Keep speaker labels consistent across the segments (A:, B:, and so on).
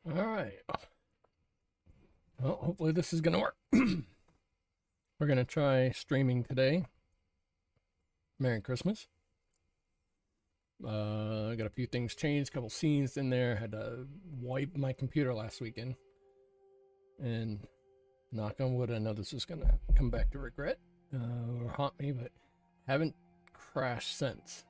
A: All right. Well, hopefully this is gonna work. We're gonna try streaming today. Merry Christmas. I got a few things changed, a couple scenes in there. Had to wipe my computer last weekend, and knock on wood, I know this is gonna come back to regret or haunt me, but haven't crashed since.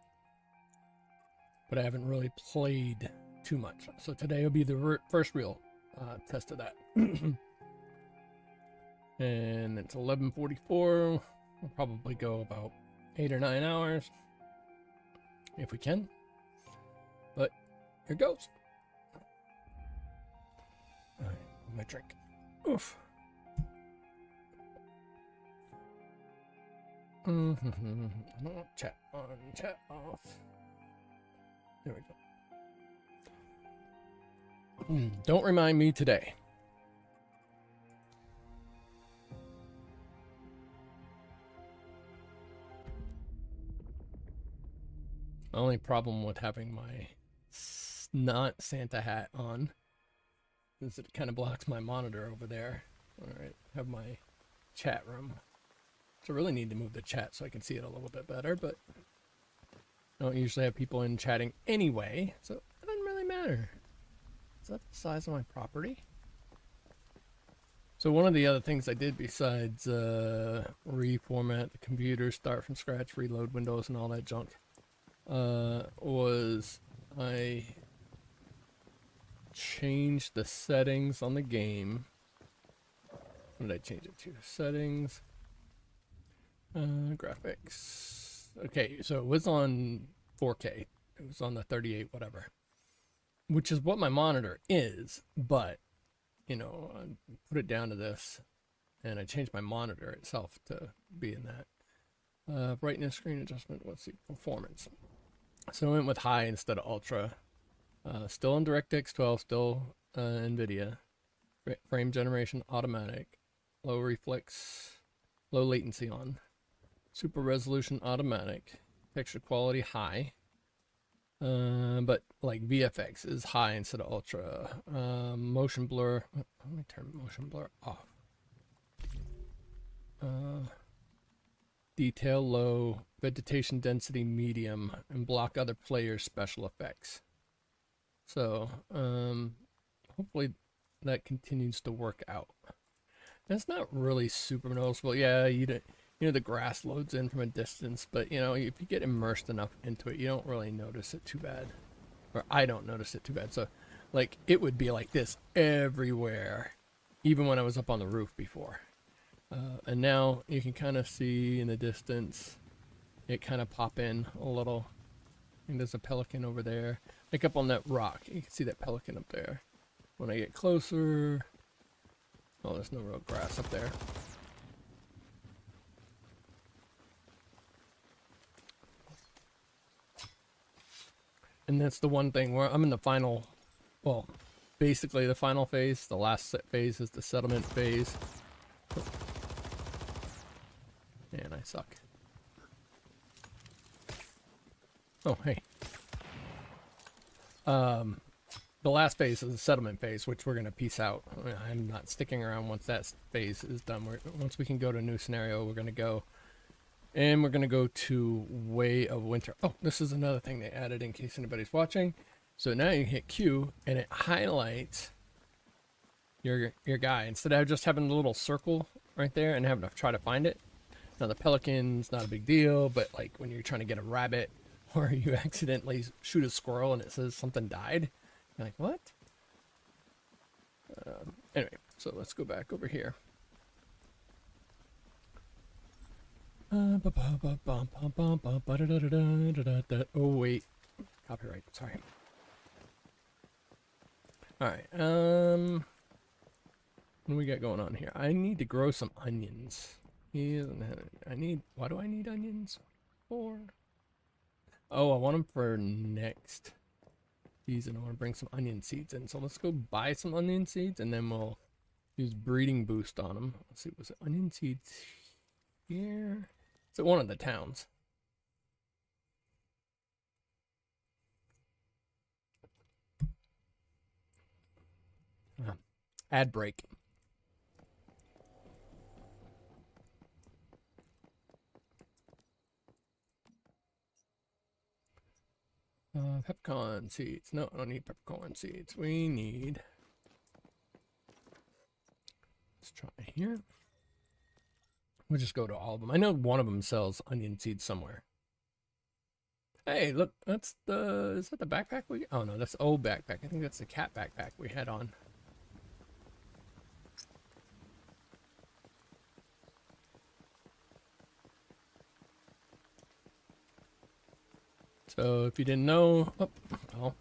A: But I haven't really played too much, so today will be the first real test of that. And it's 11:44. We'll probably go about 8 or 9 hours if we can. But here goes. All right, my drink. Oof. No, chat on, chat off. There we go. Don't remind me today. The only problem with having my not Santa hat on is it kind of blocks my monitor over there. All right, have my chat room. So I really need to move the chat so I can see it a little bit better, but I don't usually have people in chatting anyway, so it doesn't really matter. Is that the size of my property? So one of the other things I did besides reformat the computer, start from scratch, reload Windows and all that junk, was I changed the settings on the game. What did I change it to? Settings, graphics. Okay, so it was on 4K. It was on the 38 whatever, which is what my monitor is, but you know, I put it down to this, and I changed my monitor itself to be in that. Brightness, screen adjustment, let's see, performance. So I went with high instead of ultra. Still on DirectX 12, still NVIDIA. Frame generation automatic. Low reflex, low latency on. Super resolution automatic. Texture quality high. But like VFX is high instead of ultra. Motion blur. Let me turn motion blur off. Detail low, vegetation density medium, and block other players' special effects. So, hopefully that continues to work out. That's not really super noticeable. Yeah, you know, the grass loads in from a distance, but you know, if you get immersed enough into it, you don't really notice it too bad. Or I don't notice it too bad. So, like, it would be like this everywhere, even when I was up on the roof before. And now you can kind of see in the distance, it kind of pop in a little. And there's a pelican over there. Like up on that rock, you can see that pelican up there. When I get closer, oh, there's no real grass up there. And that's the one thing where I'm in the final, well, basically the final phase. The last phase is the settlement phase. Man, I suck. Oh, hey. The last phase is the settlement phase, which we're going to piece out. I'm not sticking around once that phase is done. Once we can go to a new scenario, we're going to go. And we're going to go to Way of Winter. Oh, this is another thing they added in case anybody's watching. So now you hit Q, and it highlights your guy. Instead of just having a little circle right there and having to try to find it. Now, the pelican's not a big deal, but like when you're trying to get a rabbit or you accidentally shoot a squirrel and it says something died, you're like, what? Anyway, so let's go back over here. Oh, wait. Copyright, sorry. Alright, what do we got going on here? I need to grow some onions. Why do I need onions for? Oh, I want them for next season. I want to bring some onion seeds in. So let's go buy some onion seeds and then we'll use breeding boost on them. Let's see, was it onion seeds here? It's at one of the towns. Ad break. Peppercorn seeds. No, I don't need peppercorn seeds. We need... Let's try here. We'll just go to all of them. I know one of them sells onion seeds somewhere. Hey, look, that's the... Is that the backpack we... Oh, no, that's the old backpack. I think that's the cat backpack we had on. So, if you didn't know... Oh, well,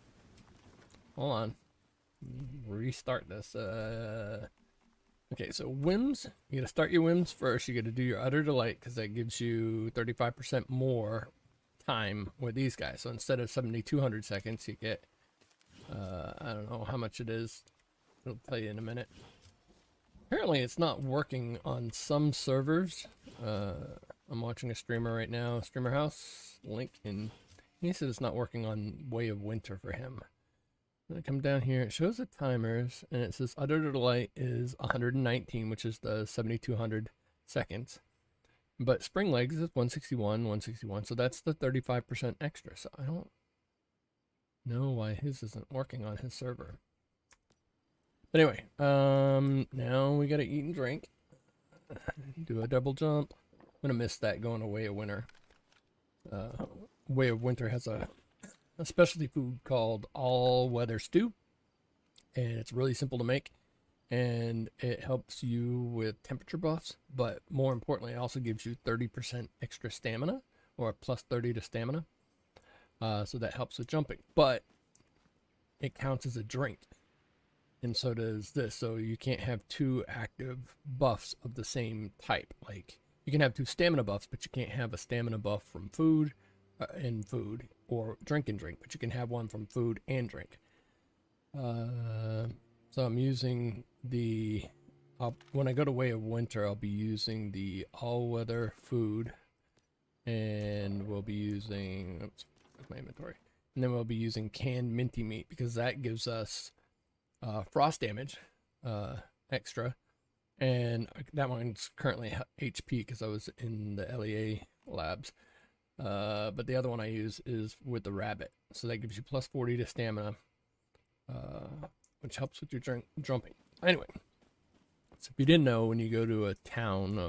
A: hold on. Restart this. Okay, so whims. You gotta start your whims first. You gotta do your utter delight because that gives you 35% more time with these guys. So instead of 7,200 seconds, you get I don't know how much it is. It'll tell you in a minute. Apparently, it's not working on some servers. I'm watching a streamer right now, Streamer House link, and he said it's not working on Way of Winter for him. When I come down here, it shows the timers, and it says utter delight is 119, which is the 7,200 seconds. But Spring Legs is 161, so that's the 35% extra. So I don't know why his isn't working on his server. But anyway, now we gotta eat and drink. Do a double jump. I'm gonna miss that going to Way of Winter. Way of Winter has a specialty food called all-weather stew, and it's really simple to make, and it helps you with temperature buffs, but more importantly, it also gives you 30% extra stamina, or plus 30 to stamina, so that helps with jumping, but it counts as a drink, and so does this, so you can't have two active buffs of the same type. Like, you can have two stamina buffs, but you can't have a stamina buff from food and food, or drink and drink, but you can have one from food and drink. So I'm using the when I go to Way of Winter, I'll be using the all-weather food, and we'll be using, oops, my inventory, and then we'll be using canned minty meat, because that gives us frost damage extra, and that one's currently HP because I was in the LEA labs. But the other one I use is with the rabbit, so that gives you plus 40 to stamina, which helps with your jumping. Anyway, so if you didn't know, when you go to a town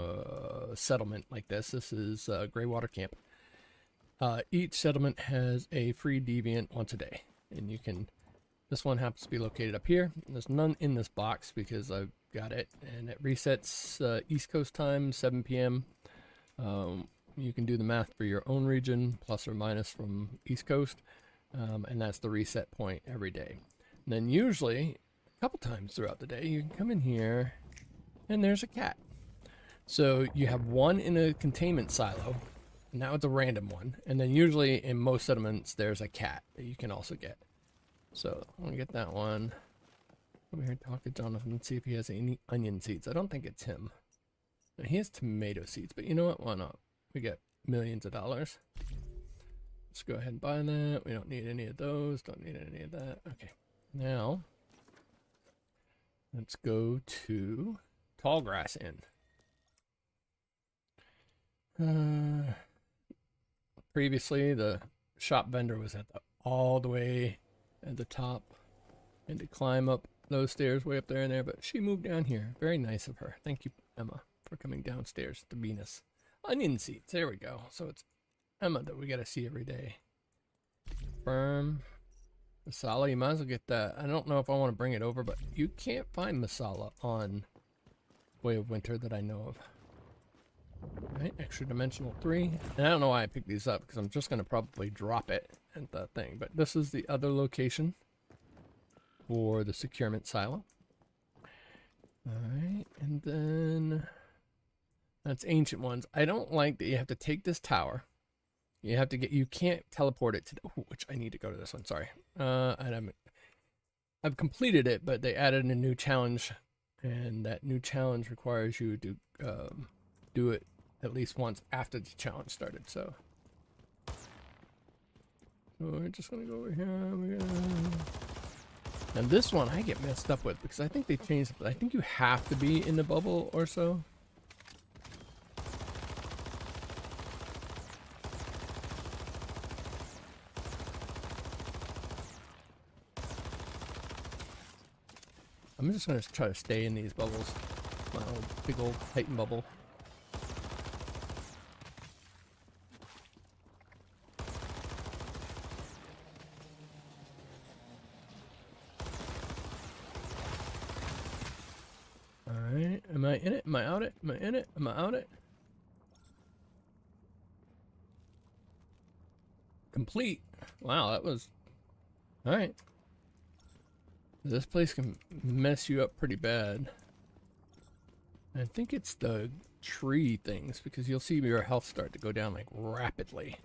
A: settlement like this is Greywater Camp. Each settlement has a free deviant once a day, and you can. This one happens to be located up here. There's none in this box because I've got it, and it resets East Coast time, 7 p.m. You can do the math for your own region, plus or minus from East Coast, and that's the reset point every day. And then usually, a couple times throughout the day, you can come in here, and there's a cat. So you have one in a containment silo, and now it's a random one. And then usually in most settlements, there's a cat that you can also get. So I'm gonna get that one. Over here, talk to Jonathan and see if he has any onion seeds. I don't think it's him. He has tomato seeds, but you know what? Why not? We get millions of dollars. Let's go ahead and buy that. We don't need any of those. Don't need any of that. Okay. Now, let's go to Tallgrass Inn. Previously, the shop vendor was at all the way at the top, and to climb up those stairs way up there and there, but she moved down here. Very nice of her. Thank you, Emma, for coming downstairs to Venus. Onion seeds, there we go. So it's Emma that we gotta see every day. Firm. Masala, you might as well get that. I don't know if I want to bring it over, but you can't find masala on Way of Winter that I know of. Alright, extra dimensional 3. And I don't know why I picked these up, because I'm just gonna probably drop it at the thing. But this is the other location for the securement silo. Alright, and then that's ancient ones. I don't like that you have to take this tower. You have to get, you can't teleport it to, which I need to go to this one, sorry. And I've completed it, but they added a new challenge, and that new challenge requires you to do it at least once after the challenge started, so we're just gonna go over here. We're gonna And this one I get messed up with because I think they changed it, but I think you have to be in the bubble or so. I'm just gonna try to stay in these bubbles. My old, big old Titan bubble. Alright, am I in it? Am I out it? Am I in it? Am I out it? Complete. Wow, that was... Alright. This place can mess you up pretty bad. I think it's the tree things, because you'll see your health start to go down like rapidly.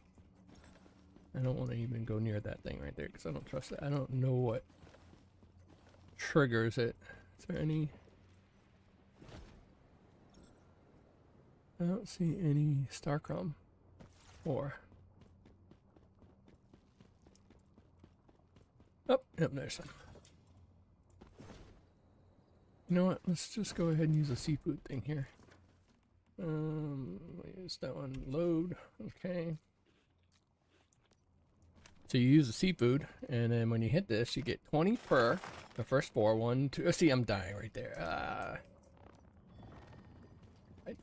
A: I don't want to even go near that thing right there because I don't trust it. I don't know what triggers it. Is there any... I don't see any Starcrom or... Oh, yep, there's some. You know what? Let's just go ahead and use a seafood thing here. Use that one. Load. Okay. So you use the seafood, and then when you hit this, you get 20 per the first 4. 1, 2. Oh, see, I'm dying right there.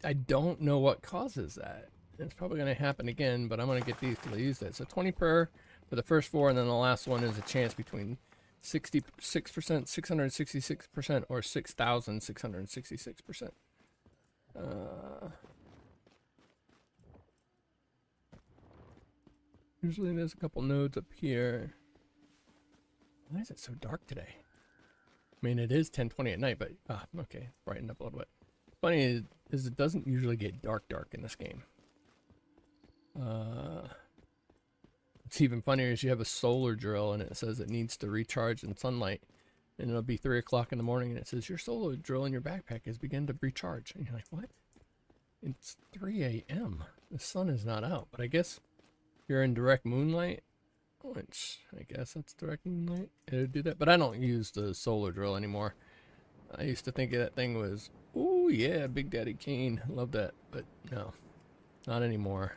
A: I don't know what causes that. It's probably going to happen again, but I'm going to get these to use that. So 20 per for the first 4, and then the last one is a chance between 66%, 666%, or 6,666%. Usually there's a couple nodes up here. Why is it so dark today? I mean, it is 10:20 at night, but okay, brightened up a little bit. Funny is it doesn't usually get dark in this game. What's even funnier is you have a solar drill and it says it needs to recharge in sunlight, and it'll be 3 o'clock in the morning and it says your solar drill in your backpack has begun to recharge, and you're like, what? It's 3 a.m. The sun is not out. But I guess you're in direct moonlight, which I guess that's direct moonlight. It'll do that, but I don't use the solar drill anymore. I used to think that thing was, oh yeah, Big Daddy Kane, love that, but no, not anymore.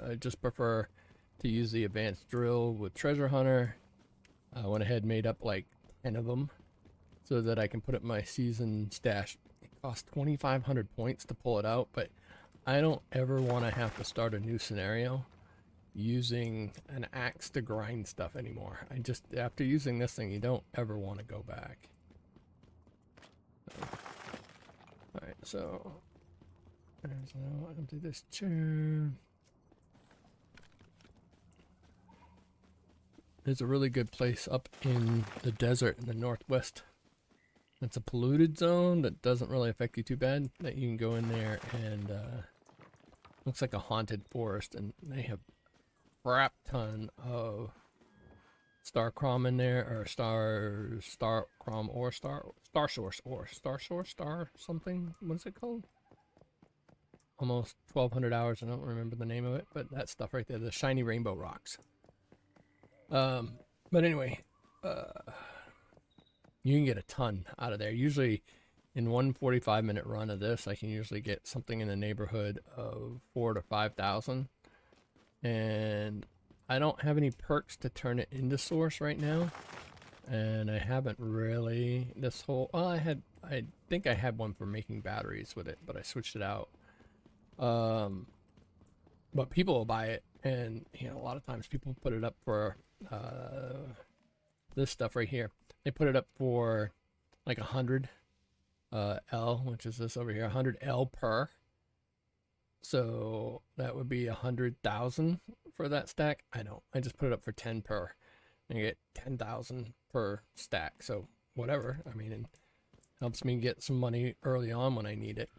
A: I just prefer to use the advanced drill with Treasure Hunter. I went ahead and made up like 10 of them so that I can put up my season stash. It costs 2,500 points to pull it out, but I don't ever want to have to start a new scenario using an axe to grind stuff anymore. I just, after using this thing, you don't ever want to go back. Alright, so there's no empty this chair. There's a really good place up in the desert in the northwest. It's a polluted zone that doesn't really affect you too bad, that you can go in there and looks like a haunted forest, and they have a crap ton of Starcrom in there, or Starcrom or Star Source or Star Source, Star something. What's it called? Almost 1,200 hours. I don't remember the name of it, but that stuff right there, the shiny rainbow rocks. But anyway, you can get a ton out of there. Usually in one 45-minute run of this, I can usually get something in the neighborhood of 4,000 to 5,000. And I don't have any perks to turn it into source right now. And I haven't really, this whole, well, I think I had one for making batteries with it, but I switched it out. But people will buy it, and you know, a lot of times people put it up for this stuff right here. They put it up for like 100 L, which is this over here, 100 L per. So that would be 100,000 for that stack. I just put it up for 10 per, and you get 10,000 per stack. So whatever. I mean, it helps me get some money early on when I need it.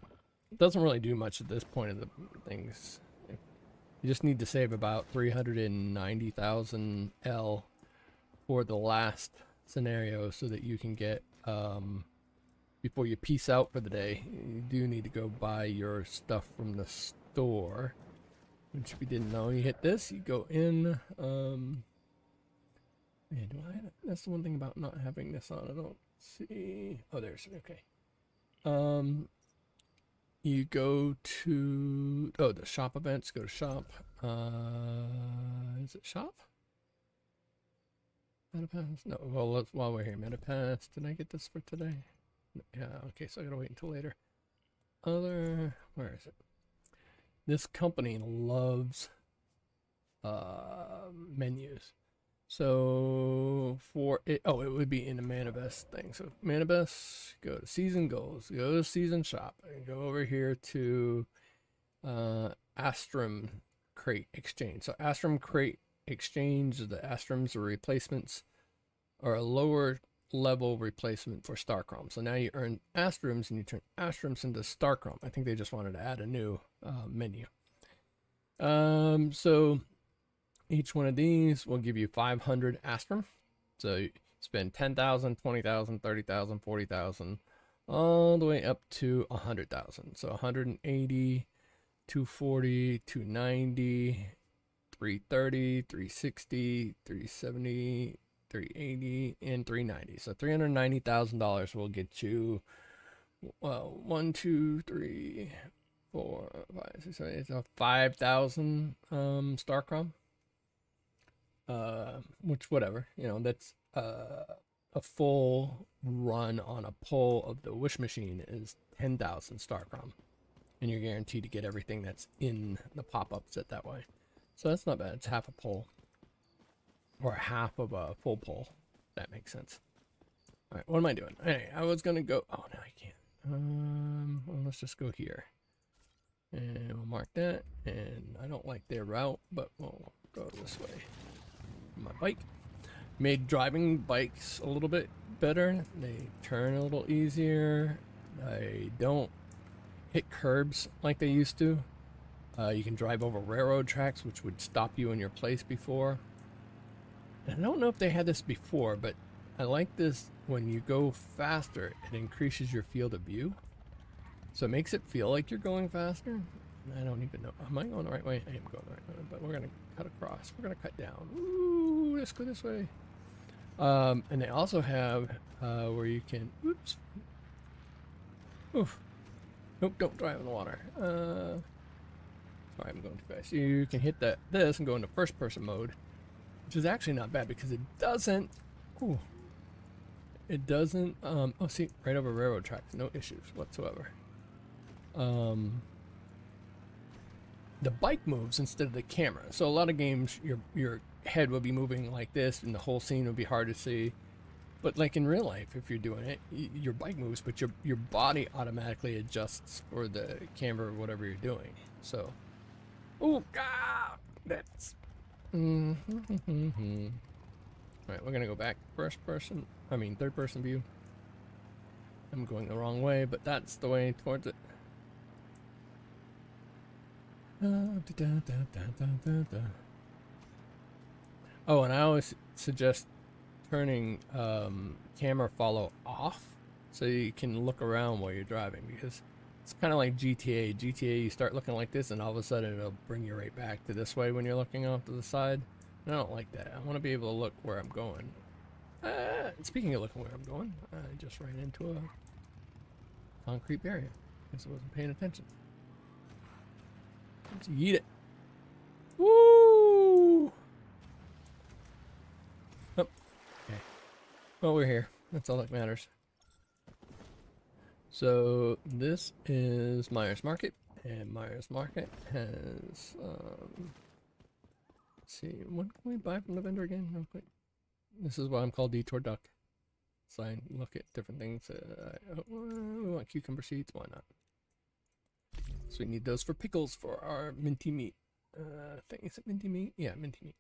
A: It doesn't really do much at this point of the things. You just need to save about 390,000 L for the last scenario so that you can get, before you peace out for the day, you do need to go buy your stuff from the store. Which if you didn't know, you hit this, you go in, Yeah, do I have it? That's the one thing about not having this on. I don't see. Oh, there's okay. You go to the shop events. Go to shop. Is it shop? MetaPass? No. Well, while we're here, MetaPass. Did I get this for today? Yeah. Okay, so I gotta wait until later. Where is it? This company loves menus. So for it, it would be in the Manifest thing. So Manifest, go to season goals, go to season shop, and go over here to Astrum Crate Exchange. So Astrum Crate Exchange, the Astrums are replacements, or a lower level replacement for Starchrome. So now you earn Astrums and you turn Astrums into Starchrome. I think they just wanted to add a new menu. So each one of these will give you 500 Astrum. So you spend 10,000, 20,000, 30,000, 40,000, all the way up to 100,000. So 180, 240, 290, 330, 360, 370, 380, and 390. So $390,000 will get you, well, 1, 2, 3, 4, 5, 6, 7, 8, it's a 5,000 Starchrome. Which whatever, that's a full run on a pull of the wish machine is 10,000 Starchrome, and you're guaranteed to get everything that's in the pop-ups that way. So that's not bad. It's half a pull, or half of a full pull. That makes sense. All right, what am I doing? Hey, I was gonna go. Oh no, I can't. Well, let's just go here, and we'll mark that. And I don't like their route, but we'll go this way. My bike made driving bikes a little bit better. They turn a little easier. They don't hit curbs like they used to. You can drive over railroad tracks, which would stop you in your place before. And I don't know if they had this before, but I like this. When you go faster, it increases your field of view, so it makes it feel like you're going faster. I don't even know. Am I going the right way? I am going the right way, but we're gonna cut across. We're gonna cut down. Ooh, let's go this way. And they also have where you can. Oops. Oof. Nope. Don't drive in the water. Sorry, I'm going too fast. You can hit this and go into first-person mode, which is actually not bad because it doesn't. Ooh. It doesn't. Oh, see, right over railroad tracks. No issues whatsoever. The bike moves instead of the camera. So a lot of games, your head will be moving like this, and the whole scene will be hard to see. But like in real life, if you're doing it, your bike moves, but your body automatically adjusts for the camera or whatever you're doing. So, oh God, that's. All right, we're gonna go back third person view. I'm going the wrong way, but that's the way towards it. Oh, and I always suggest turning camera follow off so you can look around while you're driving, because it's kind of like GTA. GTA, you start looking like this and all of a sudden it'll bring you right back to this way when you're looking off to the side. And I don't like that. I want to be able to look where I'm going. Speaking of looking where I'm going, I just ran into a concrete barrier because I wasn't paying attention. Let's eat it. Woo! Oh, okay. Well, we're here. That's all that matters. So this is Myers Market, and Myers Market has. Let's see, what can we buy from the vendor again, real quick? This is why I'm called Detour Duck. So I look at different things. We want cucumber seeds. Why not? So we need those for pickles for our minty meat thing. Is it minty meat? Yeah, minty meat.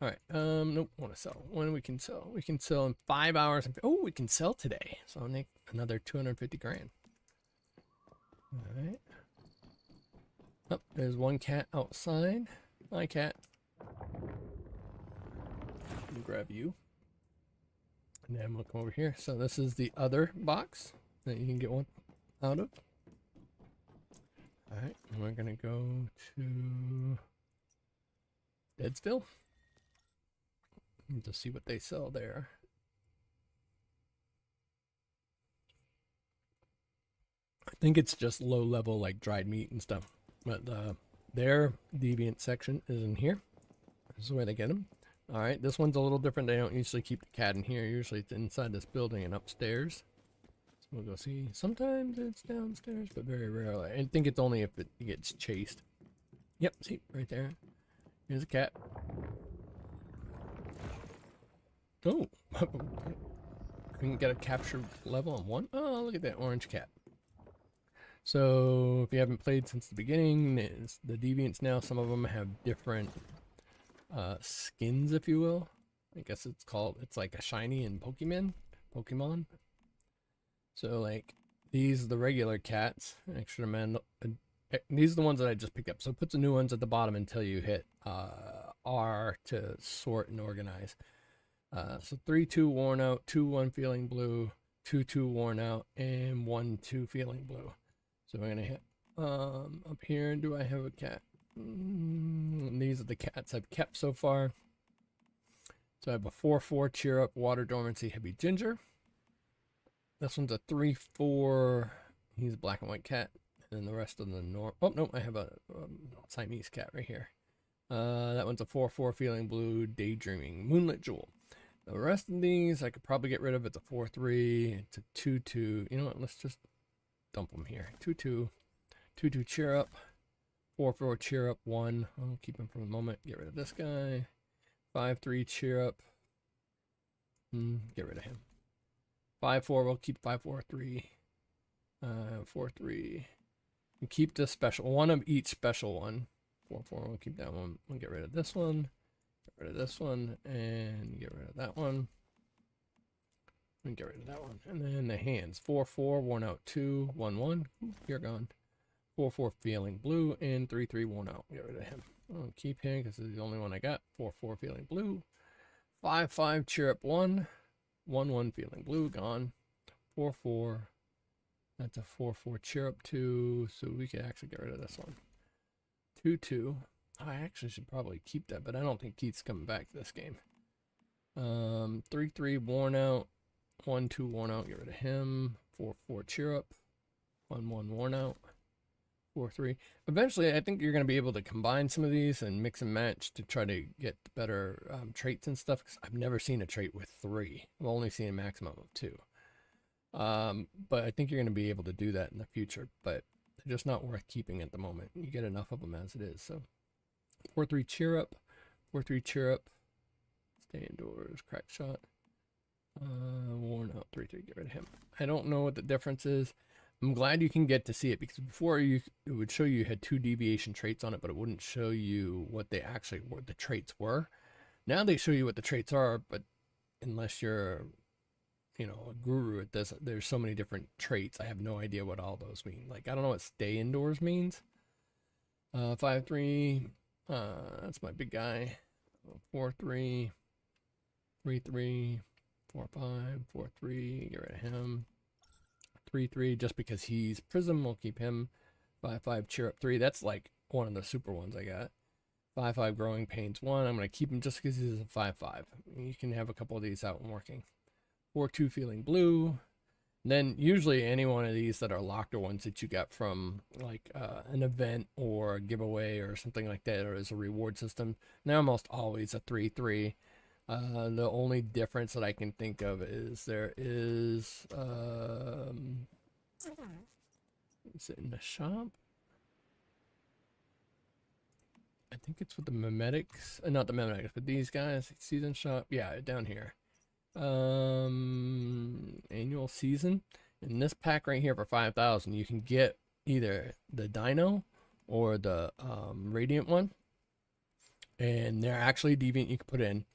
A: All right. Nope. I want to sell. When we can sell? We can sell in 5 hours. Oh, we can sell today. So I'll make another 250 grand. All right. Oh, there's one cat outside. Hi, cat. I'll grab you. And then we'll come over here. So this is the other box that you can get one out of. All right, and we're gonna go to Deadsville. to see what they sell there. I think it's just low level, like dried meat and stuff. But their deviant section is in here. This is where they get them. All right, this one's a little different. They don't usually keep the cat in here. Usually it's inside this building and upstairs. So we'll go see. Sometimes it's downstairs, but very rarely. I think it's only if it gets chased. Yep, see, right there. Here's a cat. Oh, couldn't get a capture level on one. Oh, look at that orange cat. So if you haven't played since the beginning, the deviants now, some of them have different skins, if you will. I guess it's like a shiny in Pokemon. So like these are the regular cats. Extra man. These are the ones that I just picked up. So put the new ones at the bottom until you hit R to sort and organize. So 3-2 worn out, 2-1 feeling blue, 2-2 worn out, and 1-2 feeling blue. So we're gonna hit up here. Do I have a cat? These are the cats I've kept so far. So I have a 4-4 cheer up, water dormancy, heavy ginger. This one's a 3-4. He's a black and white cat, and the rest of the oh no, I have a Siamese cat right here. That one's a 4-4 feeling blue, daydreaming, moonlit jewel. The rest of these I could probably get rid of. It's a 4-3. It's a 2-2. You know what? Let's just dump them here. 2-2. 2-2 cheer up. 4-4 cheer up 1. I'll keep him for a moment. Get rid of this guy. 5-3 cheer up. Get rid of him. 5-4. We'll keep 5-4-3. 4-3. And keep the special one of each special one. 4-4. We'll keep that one. We'll get rid of this one. Get rid of this one. And get rid of that one. And get rid of that one. And then the hands. 4-4 worn out 2. 1-1. You're gone. 4-4 feeling blue, and 3-3 worn out. Get rid of him. I'll keep him because this is the only one I got. 4-4 feeling blue. 5-5 cheer up 1. 1-1 feeling blue, gone. 4-4. That's a 4-4 cheer up 2. So we could actually get rid of this one. 2-2. I actually should probably keep that, but I don't think Keith's coming back to this game. 3-3 worn out. 1-2 worn out. Get rid of him. 4-4 cheer up. 1-1 worn out. 4-3. Eventually, I think you're going to be able to combine some of these and mix and match to try to get better traits and stuff. Because I've never seen a trait with 3. I've only seen a maximum of 2. But I think you're going to be able to do that in the future. But they're just not worth keeping at the moment. You get enough of them as it is. So 4-3 cheer up. 4-3 cheer up. Stay indoors. Crack shot. Worn out. 3-3. Get rid of him. I don't know what the difference is. I'm glad you can get to see it, because before it would show you had 2 deviation traits on it, but it wouldn't show you what they actually were, the traits were. Now they show you what the traits are, but unless you're, a guru at this, there's so many different traits. I have no idea what all those mean. Like, I don't know what stay indoors means. 5-3, that's my big guy. 4-3, 3-3, 4-5, 4-3, get rid of him. 3-3, just because he's Prism, we'll keep him. 5-5 cheer up 3. That's like one of the super ones I got. 5-5 growing pains 1. I'm going to keep him just because he's a 5-5. You can have a couple of these out and working. 4-2 feeling blue. And then usually any one of these that are locked are ones that you got from like an event or a giveaway or something like that, or as a reward system. They're almost always a 3-3. The only difference that I can think of is there is it in the shop? I think it's with the mimetics, not the mimetics, but these guys. Season shop, yeah, down here. Annual season. In this pack right here for 5,000, you can get either the Dino or the Radiant one, and they're actually deviant. You can put in.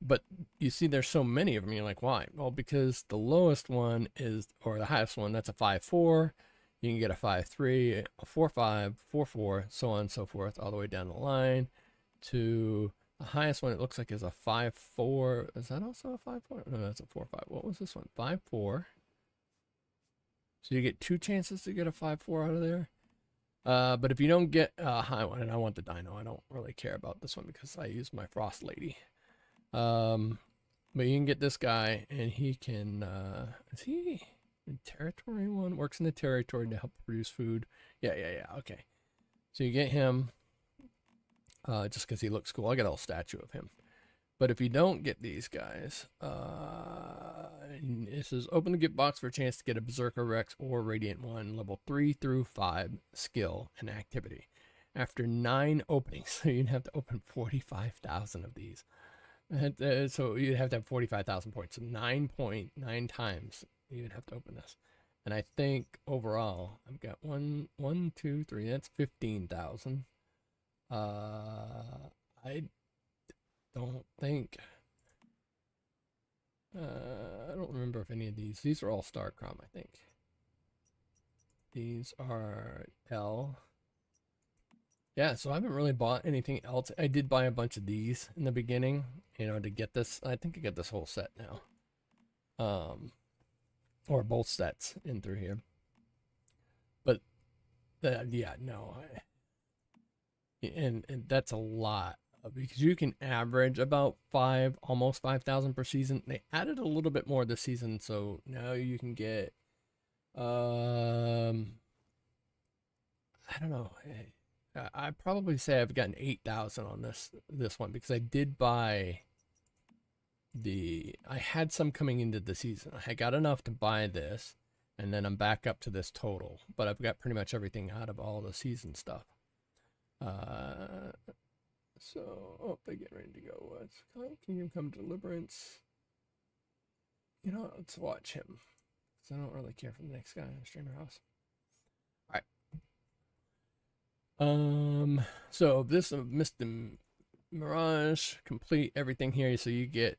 A: But you see there's so many of them, you're like, why? Well, because the lowest one is, or the highest one, that's a 5-4. You can get a 5-3, a 4-5, 4-4, so on and so forth, all the way down the line to the highest one. It looks like is a 5-4. Is that also a 5-4? No, that's a 4-5. What was this one? 5-4. So you get 2 chances to get a 5-4 out of there. But if you don't get a high one, and I want the Dino, I don't really care about this one because I use my Frost Lady. But you can get this guy, and he can, is he the territory one? Works in the territory to help produce food. Yeah, okay. So you get him, just because he looks cool. I got a little statue of him. But if you don't get these guys, it says open the gift box for a chance to get a Berserker Rex or Radiant 1, level 3 through 5 skill and activity. After 9 openings, so you'd have to open 45,000 of these. So you'd have to have 45,000 points. So 9.9 times you'd have to open this. And I think overall, I've got 1, 2, 3, that's 15,000. I don't think, I don't remember if any of these are all Star Crom, I think. These are L. Yeah, so I haven't really bought anything else. I did buy a bunch of these in the beginning, you know, to get this. I think I got this whole set now. Or both sets in through here. But, yeah, no. And that's a lot. Because you can average about almost 5,000 per season. They added a little bit more this season, so now you can get, I don't know. I'd probably say I've gotten 8,000 on this one because I did buy I had some coming into the season. I got enough to buy this, and then I'm back up to this total. But I've got pretty much everything out of all the season stuff. So, they get ready to go. What's Kingdom Come Deliverance? You know, let's watch him. Because I don't really care for the next guy in the Streamer House. Alright. So this Mr. Mirage, complete everything here. So you get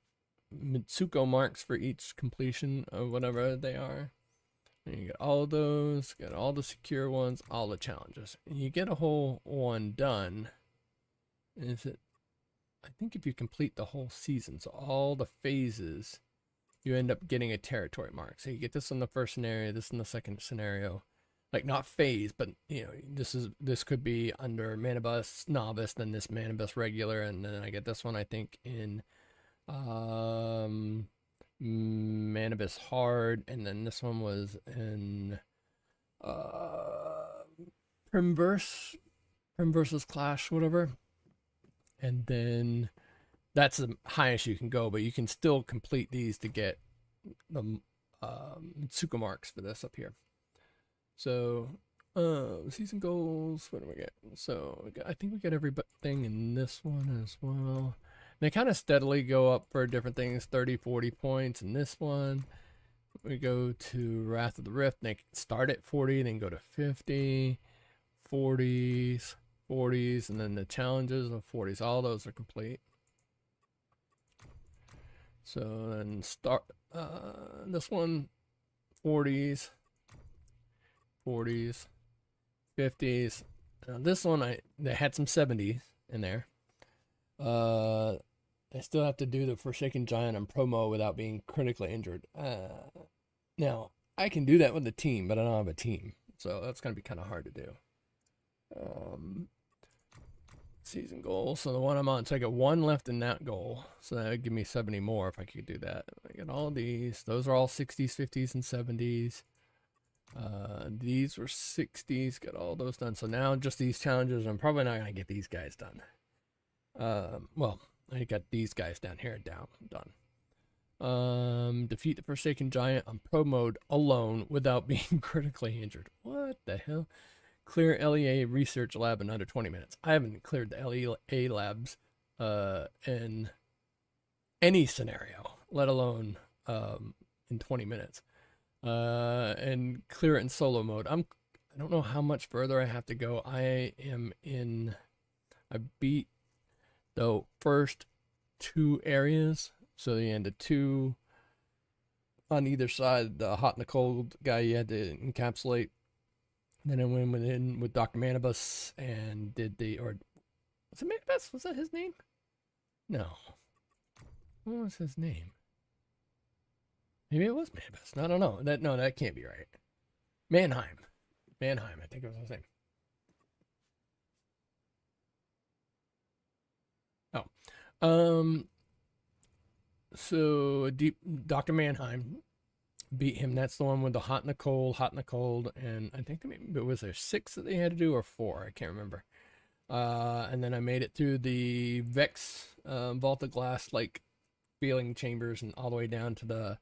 A: Mitsuko marks for each completion of whatever they are. And you get all of those, get all the secure ones, all the challenges. And you get a whole one done. Is it? I think if you complete the whole season, so all the phases, you end up getting a territory mark. So you get this in the first scenario, this in the second scenario. Like not phase, but you know, this could be under Manibus Novice, then this Manibus Regular, and then I get this one I think in Manibus Hard, and then this one was in Primversus Clash, whatever. And then that's the highest you can go, but you can still complete these to get the Mitsuko marks for this up here. So, season goals, what do we get? So, I think we got everything in this one as well. And they kind of steadily go up for different things, 30, 40 points in this one. We go to Wrath of the Rift, and they start at 40, then go to 50, 40s, 40s, and then the challenges of 40s. All those are complete. So then start this one, 40s, 40s, 50s. Now this one they had some 70s in there. I still have to do the Forsaken Giant on promo without being critically injured. Now I can do that with the team, but I don't have a team, so that's gonna be kind of hard to do. Season goal. So the one I'm on, so I got one left in that goal. So that would give me 70 more if I could do that. I got all these. Those are all 60s, 50s, and 70s. These were 60s. Got all those done. So now just these challenges. I'm probably not going to get these guys done. Well, I got these guys down here done. Defeat the Forsaken Giant on pro mode alone without being critically injured. What the hell? Clear LEA research lab in under 20 minutes. I haven't cleared the LEA labs in any scenario, let alone in 20 minutes. And clear it in solo mode. I don't know how much further I have to go. I beat the first 2 areas. So the end of 2 on either side. The hot and the cold guy you had to encapsulate. Then I went in with Dr. Manibus and did was it Manibus? Was that his name? No. What was his name? Maybe it was Manibus. I don't know. That can't be right. Mannheim, I think it was his name. Oh. So Dr. Mannheim beat him. That's the one with the hot and the cold, and I think was there 6 that they had to do or 4? I can't remember. And then I made it through the Vex vault of glass like feeling chambers and all the way down to the